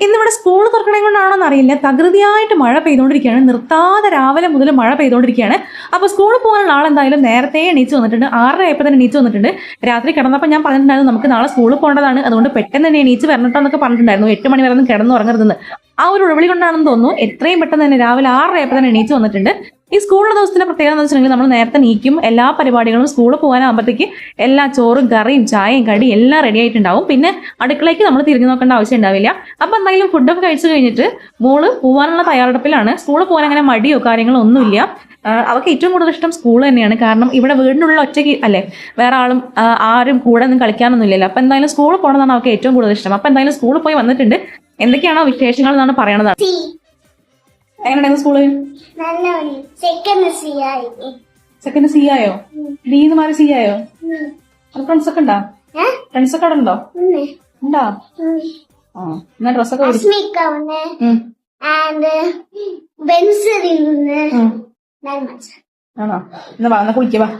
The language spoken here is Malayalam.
ഇന്നിവിടെ സ്കൂൾ തുറക്കണേ കൊണ്ടാണോന്ന് അറിയില്ല, തകൃതിയായിട്ട് മഴ പെയ്തുകൊണ്ടിരിക്കുകയാണ്. നിർത്താതെ രാവിലെ മുതൽ മഴ പെയ്തുകൊണ്ടിരിക്കുകയാണ്. അപ്പോൾ സ്കൂളിൽ പോകാനുള്ള ആളെന്തായാലും നേരത്തെ എണീച്ച് വന്നിട്ടുണ്ട്. 6:30 ആയപ്പോൾ തന്നെ എണീച്ച് വന്നിട്ടുണ്ട്. രാത്രി കിടന്നപ്പോൾ ഞാൻ പറഞ്ഞിട്ടുണ്ടായിരുന്നു നമുക്ക് നാളെ സ്കൂളിൽ പോകേണ്ടതാണ്, അതുകൊണ്ട് പെട്ടെന്ന് തന്നെ എണീച്ച് വരണിട്ടോ എന്നൊക്കെ പറഞ്ഞിട്ടുണ്ടായിരുന്നു. 8 മണി വരെ ഒന്നും കിടന്നുറങ്ങരുതെന്ന്. ആ ഒരു ഉഴവിളി കൊണ്ടാണെന്ന് തോന്നുന്നു എത്രയും പെട്ടെന്ന് തന്നെ രാവിലെ 6:30 ആയപ്പോൾ തന്നെ എണീച്ച് വന്നിട്ടുണ്ട്. ഈ സ്കൂളിലെ ദിവസത്തിന്റെ പ്രത്യേകത എന്ന് വെച്ചിട്ടുണ്ടെങ്കിൽ നമ്മൾ നേരത്തെ നീക്കും, എല്ലാ പരിപാടികളും സ്കൂളിൽ പോകാനാകുമ്പോഴത്തേക്ക് എല്ലാ ചോറും കറിയും ചായയും കടിയും എല്ലാം റെഡി ആയിട്ടുണ്ടാവും. പിന്നെ അടുക്കളയ്ക്ക് നമ്മൾ തിരിഞ്ഞു നോക്കേണ്ട ആവശ്യം ഉണ്ടാവില്ല. അപ്പം എന്തായാലും ഫുഡൊക്കെ കഴിച്ചു കഴിഞ്ഞിട്ട് മോള് പോകാനുള്ള തയ്യാറെടുപ്പിലാണ്. സ്കൂളിൽ പോകാൻ അങ്ങനെ മടിയോ കാര്യങ്ങളോ ഒന്നുമില്ല. അവർക്ക് ഏറ്റവും കൂടുതൽ ഇഷ്ടം സ്കൂൾ തന്നെയാണ്. കാരണം ഇവിടെ വീടിനുള്ള ഒറ്റയ്ക്ക് അല്ലേ, വേറെ ആരും കൂടെ ഒന്നും കളിക്കാനൊന്നും ഇല്ലല്ലോ. അപ്പം എന്തായാലും സ്കൂളിൽ പോകണമെന്നാണ് അവർക്ക് ഏറ്റവും കൂടുതൽ ഇഷ്ടം. അപ്പം എന്തായാലും സ്കൂളിൽ പോയി വന്നിട്ടുണ്ട്. എന്തൊക്കെയാണോ വിശേഷങ്ങൾ എന്നാണ് പറയണത്. എങ്ങനെയുണ്ടായിരുന്നു സ്കൂള്? സെക്കൻഡ് സി ആയോ? ഡീന്ന് മാറി സി ആയോ? ഫ്രണ്ട്സ് ഒക്കെ ഉണ്ടോ? ഫ്രണ്ട്സ് ഒക്കെ അവിടെ ഉണ്ടോ? ഉണ്ടോ? ആ, എന്നാ ഡ്രസ്സൊക്കെ ആണോ? എന്നാ കുളിക്കവാ.